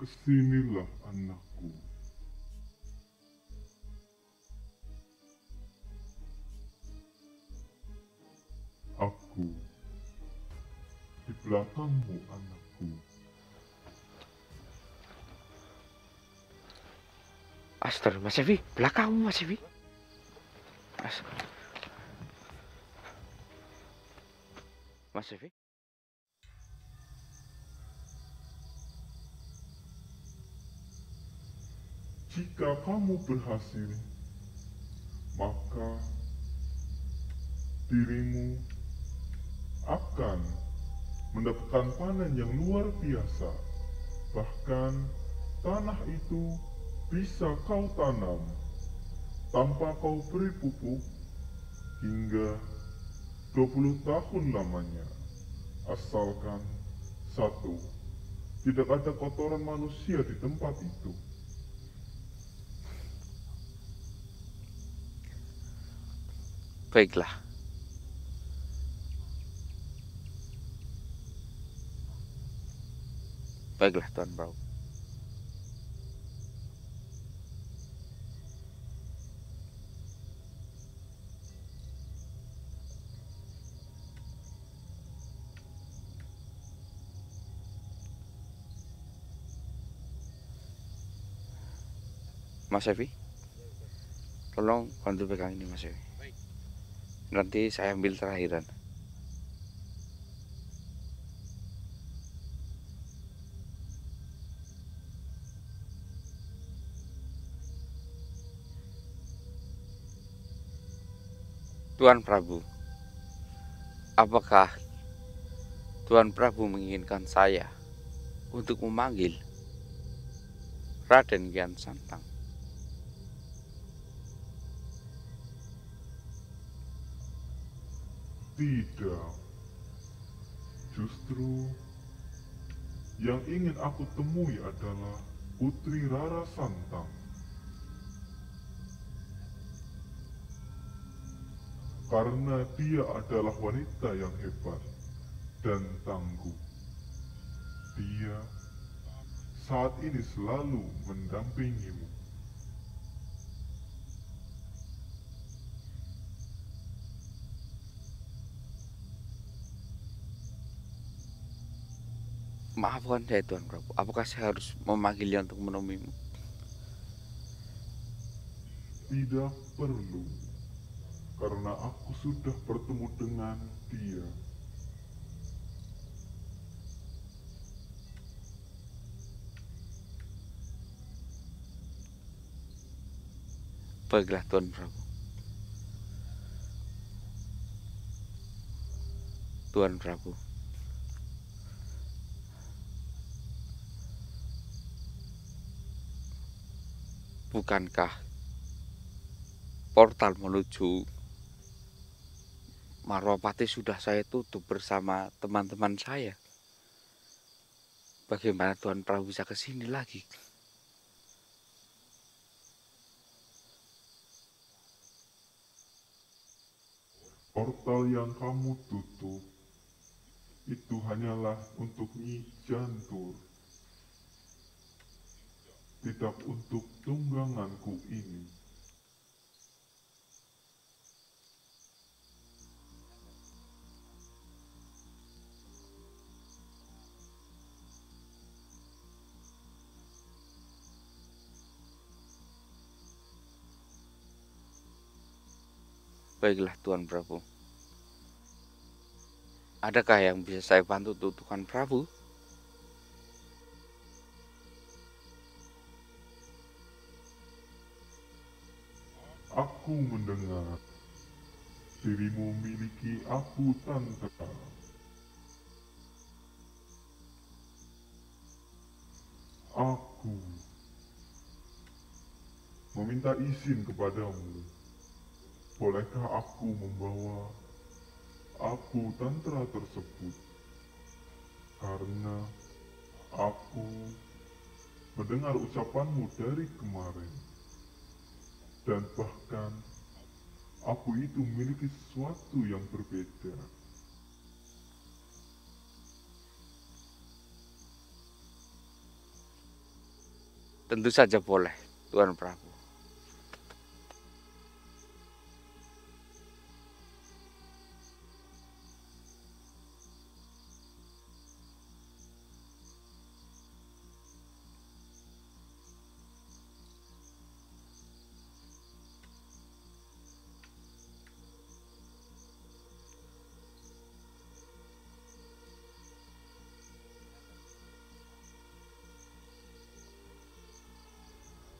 Kesinilah anakku. Aku di belakangmu, anakku. Astaga, Mas Evi, belakangmu Mas Evi. Mas Evi. Jika kamu berhasil, maka dirimu akan mendapatkan panen yang luar biasa. Bahkan tanah itu bisa kau tanam tanpa kau beri pupuk hingga 20 tahun lamanya. Asalkan satu, tidak ada kotoran manusia di tempat itu. Baiklah. Baiklah Tuan Prabu. Mas Evi, tolong bantu pegang ini Mas Evi. Nanti saya ambil terakhiran. Tuan Prabu, apakah Tuan Prabu menginginkan saya untuk memanggil Raden Kian Santang? Tidak, justru yang ingin aku temui adalah Putri Rara Santang. Karena dia adalah wanita yang hebat dan tangguh. Dia saat ini selalu mendampingimu. Maafkan saya Tuan Prabu, apakah saya harus memanggilnya untuk menemuimu? Tidak perlu, karena aku sudah bertemu dengan dia. Baiklah Tuan Prabu. Tuan Prabu, bukankah portal menuju Marwapati sudah saya tutup bersama teman-teman saya? Bagaimana Tuan Prabu bisa ke sini lagi? Portal yang kamu tutup itu hanyalah untuk Nyi Jantur, tidak untuk tungganganku ini. Baiklah Tuan Prabu. Adakah yang bisa saya bantu Tuan Prabu? Aku mendengar dirimu memiliki apu tantra. Aku meminta izin kepadamu. Bolehkah aku membawa apu tantra tersebut? Karena aku mendengar ucapanmu dari kemarin. Dan bahkan apu itu memiliki sesuatu yang berbeda. Tentu saja boleh, Tuan Prabu.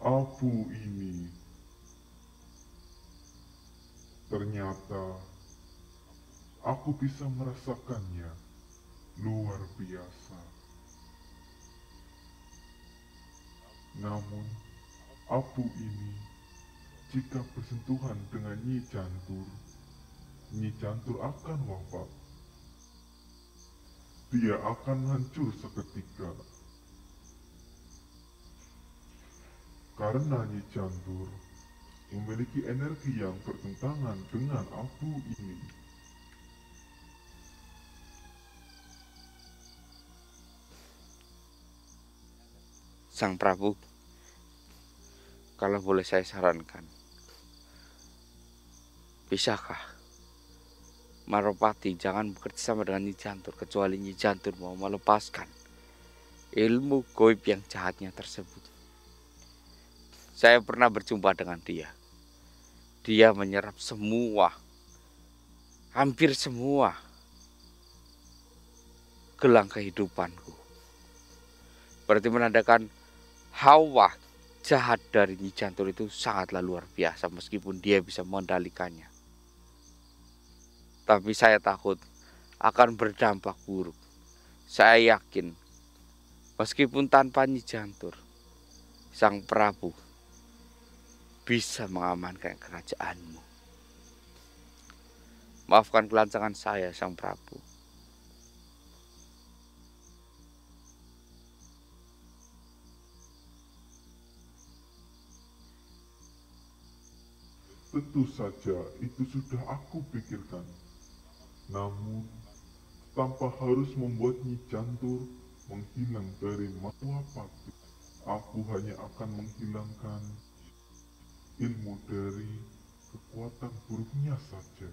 Abu ini ternyata aku bisa merasakannya luar biasa. Namun, abu ini jika bersentuhan dengan Nyi Jantur akan wafat. Dia akan hancur seketika. Karena Nyi Jantur memiliki energi yang bertentangan dengan abu ini. Sang Prabu, kalau boleh saya sarankan, bisakah Maropati jangan bekerja sama dengan Nyi Jantur kecuali Nyi Jantur mau melepaskan ilmu goib yang jahatnya tersebut. Saya pernah berjumpa dengan dia. Dia menyerap semua, hampir semua gelang kehidupanku. Berarti menandakan hawa jahat dari Nyi Jantur itu sangatlah luar biasa meskipun dia bisa mengendalikannya. Tapi saya takut akan berdampak buruk. Saya yakin meskipun tanpa Nyi Jantur, Sang Prabu bisa mengamankan kerajaanmu. Maafkan kelancangan saya, Sang Prabu. Tentu saja itu sudah aku pikirkan. Namun, tanpa harus membuat Nyi Jantur menghilang dari Mahapati, aku hanya akan menghilangkan ilmu dari kekuatan buruknya saja.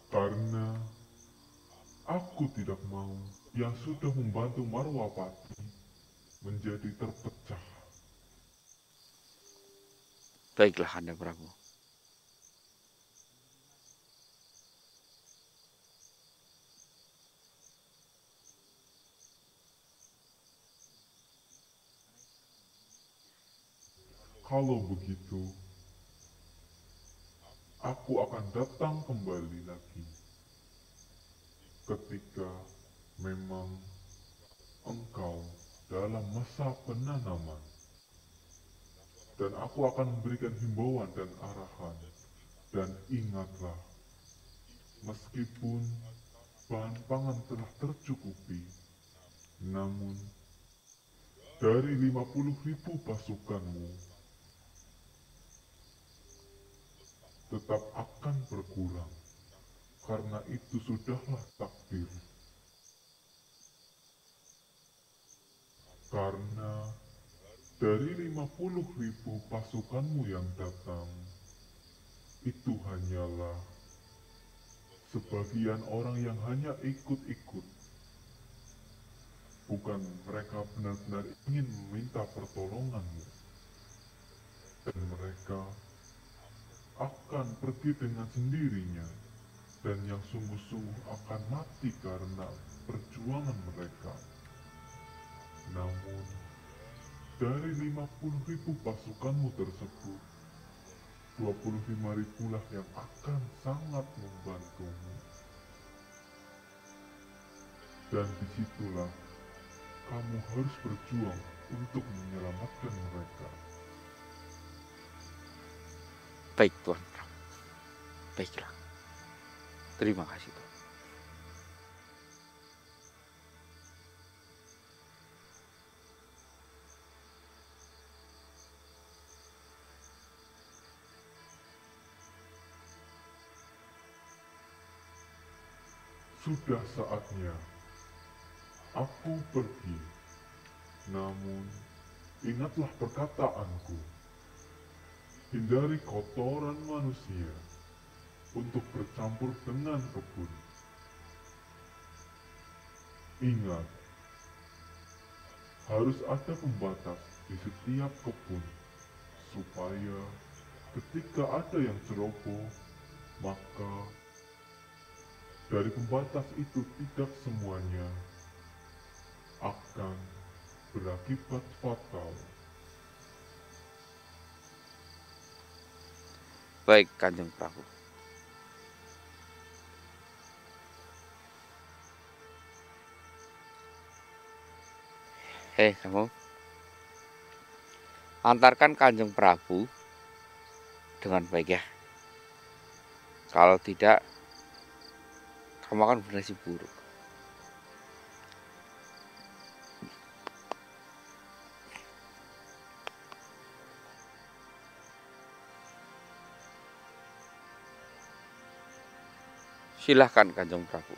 Karena aku tidak mau yang sudah membantu Marwapati menjadi terpecah. Baiklah, Kanda Prabu. Kalau begitu, aku akan datang kembali lagi ketika memang engkau dalam masa penanaman. Dan aku akan memberikan himbauan dan arahan. Dan ingatlah, meskipun bahan pangan telah tercukupi, namun dari 50.000 pasukanmu tetap akan berkurang. Karena itu sudahlah takdir. Karena dari 50.000 pasukanmu yang datang, itu hanyalah sebagian orang yang hanya ikut-ikut. Bukan mereka benar-benar ingin meminta pertolonganmu. Dan mereka akan pergi dengan sendirinya. Dan yang sungguh-sungguh akan mati karena perjuangan mereka. Namun, dari 50.000 pasukanmu tersebut, 25.000 lah yang akan sangat membantumu. Dan disitulah kamu harus berjuang untuk menyelamatkan mereka. Baik, Tuan Prabu. Baiklah. Terima kasih, Tuan. Sudah saatnya Aku pergi, namun ingatlah perkataanku. Hindari kotoran manusia untuk bercampur dengan kebun. Ingat, harus ada pembatas di setiap kebun, supaya ketika ada yang ceroboh, maka dari pembatas itu tidak semuanya akan berakibat fatal. Baik, Kanjeng Prabu. Hei, kamu. Antarkan Kanjeng Prabu dengan baik ya. Kalau tidak, kamu akan bernasib buruk. Silahkan Kanjeng Prabu.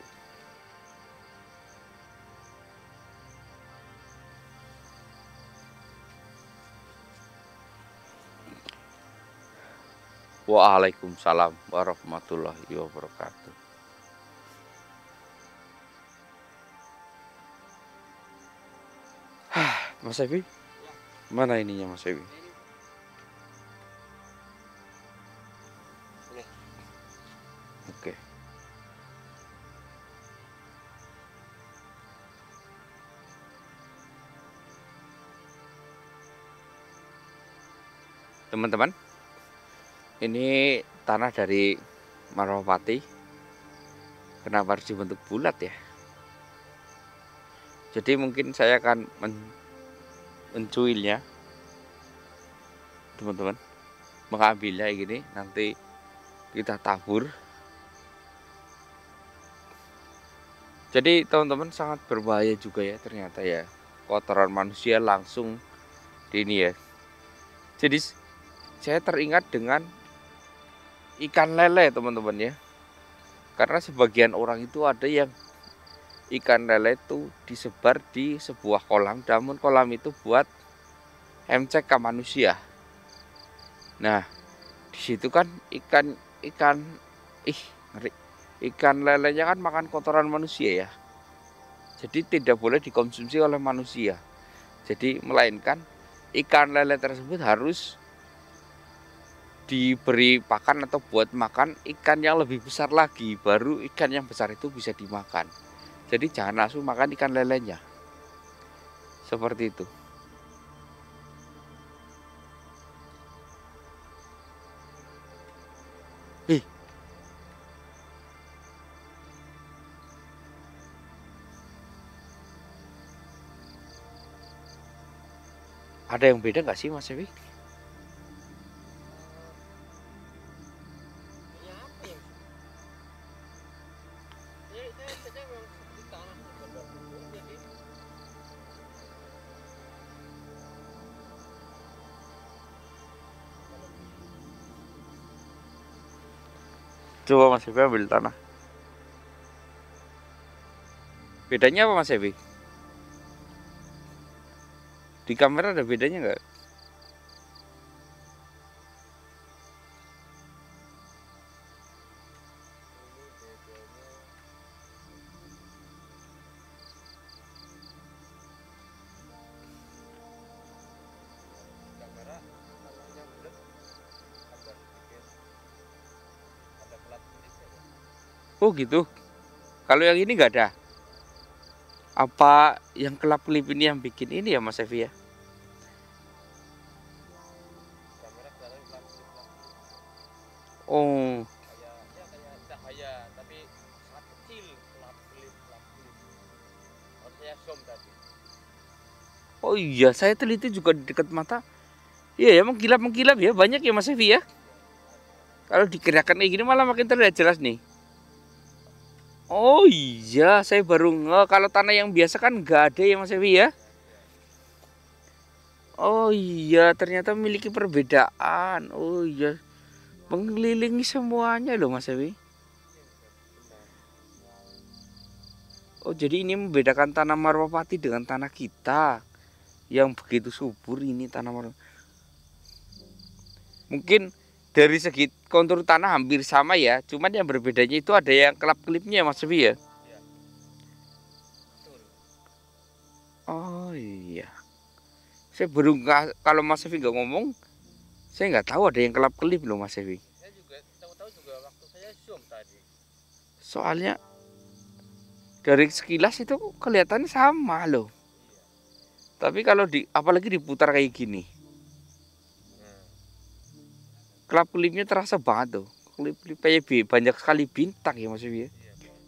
Waalaikumsalam warahmatullahi wabarakatuh. Mas Evi, mana ininya Mas Evi? Oke. Teman-teman, ini tanah dari Marwapati. Kenapa harus dibentuk bulat ya? Jadi mungkin saya akan mencuilnya, teman-teman, mengambilnya gini, nanti kita tabur. Jadi teman-teman, sangat berbahaya juga ya ternyata ya, kotoran manusia langsung di ini ya. Jadi saya teringat dengan ikan lele teman-teman ya, karena sebagian orang itu ada yang ikan lele itu disebar di sebuah kolam, namun kolam itu buat MCK manusia. Nah, di situ kan ikan lelenya kan makan kotoran manusia ya. Jadi tidak boleh dikonsumsi oleh manusia. Jadi melainkan ikan lele tersebut harus diberi pakan atau buat makan ikan yang lebih besar lagi, baru ikan yang besar itu bisa dimakan. Jadi jangan langsung makan ikan lelenya. Seperti itu. Ada yang beda nggak sih Mas Ewi? Coba Mas Ewi ambil tanah. Bedanya apa Mas Ewi? Di kamera ada bedanya nggak? Oh gitu. Kalau yang ini nggak ada. Apa yang kelap-kelip ini yang bikin ini ya Mas Evi ya? Oh. Kayak cahaya tapi sangat kecil, kelap-kelip. Harusnya zoom tadi. Oh iya, saya teliti juga di dekat mata. Iya ya, mengkilap ya, banyak ya Mas Evi ya. Kalau digerakkan kayak gini malah makin terlihat jelas nih. Oh iya, saya baru nge kalau tanah yang biasa kan nggak ada ya Mas Evi ya. Oh iya, ternyata memiliki perbedaan. Oh iya, mengelilingi semuanya loh Mas Evi. Oh, jadi ini membedakan tanah Marwapati dengan tanah kita yang begitu subur ini tanah Marwapati. Mungkin dari segi kontur tanah hampir sama ya, cuman yang berbedanya itu ada yang kelap-kelipnya Mas Evi ya. Iya. Betul. Oh iya. Saya baru kalau Mas Evi nggak ngomong, saya nggak tahu ada yang kelap-kelip loh Mas Evi. Saya juga tahu-tahu juga waktu saya zoom tadi. Soalnya dari sekilas itu kelihatannya sama loh. Iya. Tapi kalau apalagi diputar kayak gini, kelap-kelipnya terasa banget tuh. Kelip-kelip kayak banyak sekali bintang ya Mas Evi ya. Iya, Bang.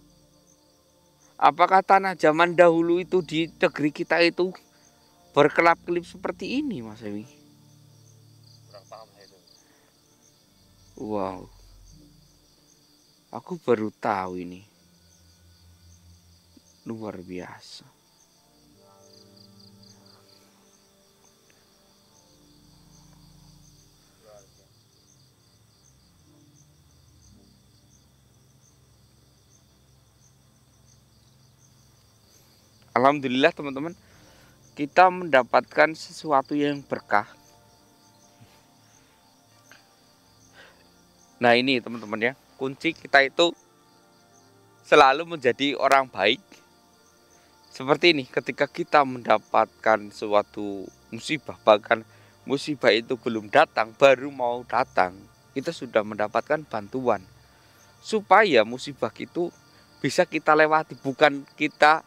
Apakah tanah zaman dahulu itu di negeri kita itu berkelap-kelip seperti ini Mas Evi? Kurang paham saya itu. Wow. Aku baru tahu ini. Luar biasa. Luar biasa. Alhamdulillah teman-teman, kita mendapatkan sesuatu yang berkah. Nah ini teman-teman ya, kunci kita itu selalu menjadi orang baik. Seperti ini, ketika kita mendapatkan suatu musibah, bahkan musibah itu belum datang, baru mau datang, kita sudah mendapatkan bantuan. Supaya musibah itu bisa kita lewati, bukan kita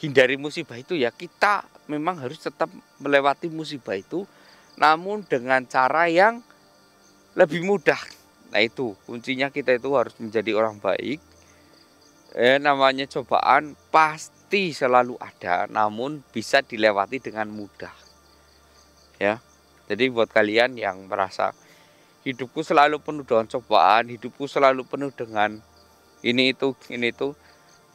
hindari musibah itu ya, kita memang harus tetap melewati musibah itu, namun dengan cara yang lebih mudah. Nah itu kuncinya, kita itu harus menjadi orang baik. Namanya cobaan pasti selalu ada, namun bisa dilewati dengan mudah. Ya, jadi buat kalian yang merasa hidupku selalu penuh dengan cobaan, hidupku selalu penuh dengan ini itu,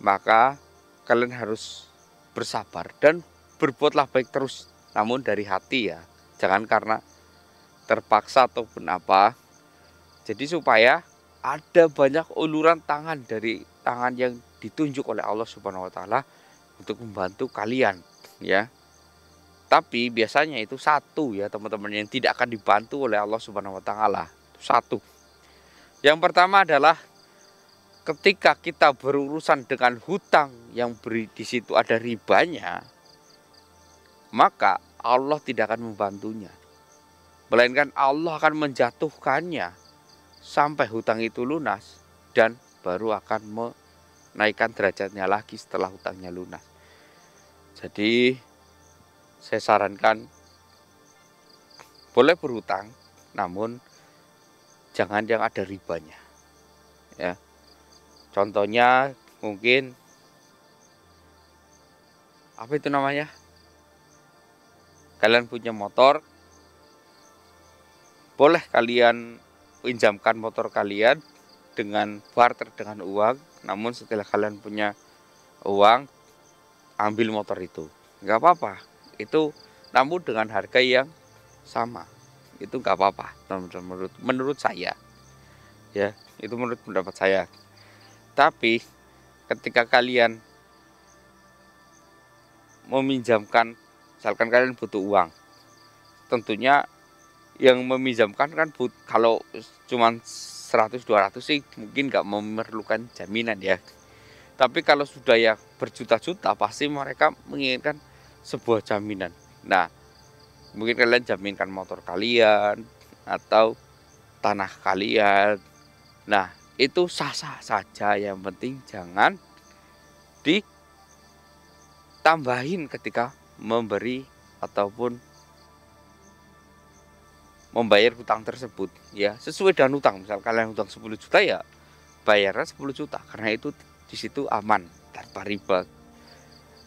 maka kalian harus bersabar dan berbuatlah baik terus, namun dari hati ya, jangan karena terpaksa ataupun apa. Jadi supaya ada banyak uluran tangan dari tangan yang ditunjuk oleh Allah Subhanahu wa taala untuk membantu kalian ya. Tapi biasanya itu satu ya teman-teman yang tidak akan dibantu oleh Allah Subhanahu wa taala. Satu. Yang pertama adalah ketika kita berurusan dengan hutang yang di situ ada ribanya, maka Allah tidak akan membantunya. Melainkan Allah akan menjatuhkannya sampai hutang itu lunas, dan baru akan menaikkan derajatnya lagi setelah hutangnya lunas. Jadi saya sarankan boleh berhutang, namun jangan yang ada ribanya ya. Contohnya mungkin apa itu namanya, kalian punya motor, boleh kalian pinjamkan motor kalian dengan barter dengan uang, namun setelah kalian punya uang, ambil motor itu, nggak apa-apa. Itu namun dengan harga yang sama, itu nggak apa-apa menurut saya ya, itu menurut pendapat saya. Tapi ketika kalian meminjamkan, misalkan kalian butuh uang, tentunya yang meminjamkan kan kalau cuma 100-200 sih mungkin nggak memerlukan jaminan ya. Tapi kalau sudah ya berjuta-juta, pasti mereka menginginkan sebuah jaminan. Nah, mungkin kalian jaminkan motor kalian atau tanah kalian. Nah, itu sah-sah saja, yang penting jangan ditambahin ketika memberi ataupun membayar hutang tersebut ya, sesuai dengan hutang. Misal kalian hutang 10 juta ya bayarnya 10 juta, karena itu di situ aman tanpa riba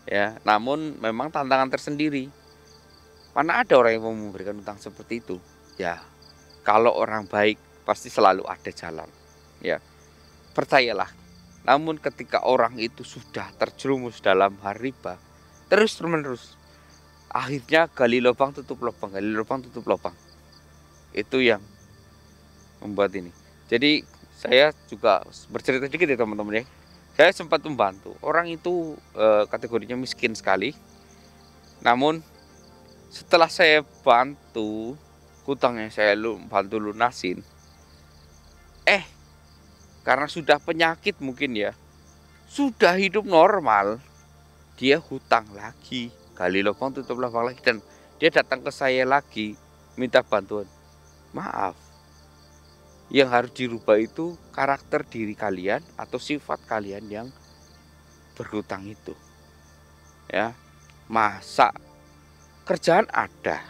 ya. Namun memang tantangan tersendiri, mana ada orang yang mau memberikan hutang seperti itu ya. Kalau orang baik pasti selalu ada jalan ya, percayalah. Namun ketika orang itu sudah terjerumus dalam hal riba terus menerus, akhirnya gali lubang tutup lubang, gali lubang tutup lubang. Itu yang membuat ini. Jadi saya juga bercerita sedikit ya teman-teman ya. Saya sempat membantu. Orang itu kategorinya miskin sekali. Namun setelah saya bantu, hutangnya saya bantu lunasin. Karena sudah penyakit mungkin ya, sudah hidup normal, dia hutang lagi, gali lubang tutup lubang lagi, dan dia datang ke saya lagi minta bantuan. Maaf, yang harus dirubah itu karakter diri kalian atau sifat kalian yang berhutang itu. Ya, masa kerjaan ada,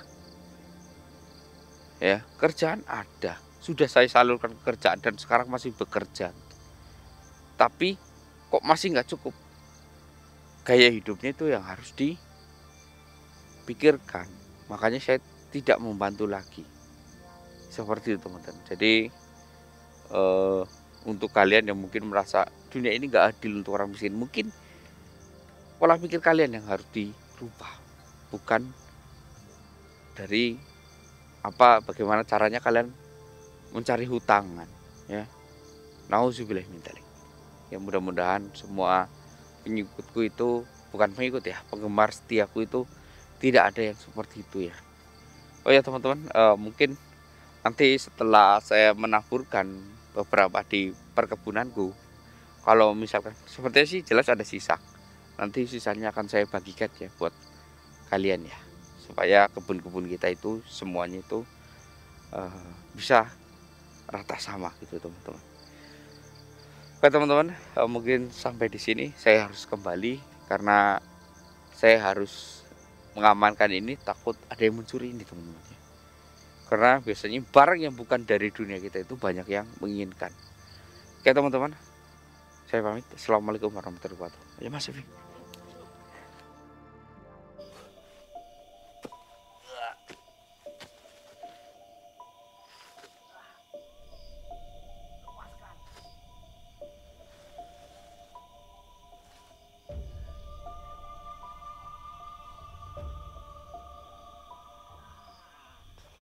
ya kerjaan ada, sudah saya salurkan kerjaan dan sekarang masih bekerja, tapi kok masih nggak cukup. Gaya hidupnya itu yang harus dipikirkan. Makanya saya tidak membantu lagi. Seperti itu teman-teman. Jadi untuk kalian yang mungkin merasa dunia ini nggak adil untuk orang miskin, mungkin pola pikir kalian yang harus dirubah, bukan dari bagaimana caranya kalian mencari hutangan, ya. Nauzubillah min dzalik. Ya mudah-mudahan semua pengikutku itu, bukan pengikut ya, penggemar setiaku itu tidak ada yang seperti itu ya. Oh ya teman-teman, mungkin nanti setelah saya menaburkan beberapa di perkebunanku, kalau misalkan sepertinya sih jelas ada sisa, nanti sisanya akan saya bagikan ya buat kalian ya, supaya kebun-kebun kita itu semuanya itu bisa rata sama gitu teman-teman. Oke teman-teman, mungkin sampai di sini saya harus kembali karena saya harus mengamankan ini, takut ada yang mencuri ini teman-teman. Karena biasanya barang yang bukan dari dunia kita itu banyak yang menginginkan. Oke teman-teman, saya pamit. Assalamualaikum warahmatullahi wabarakatuh. Ya Mas Evi.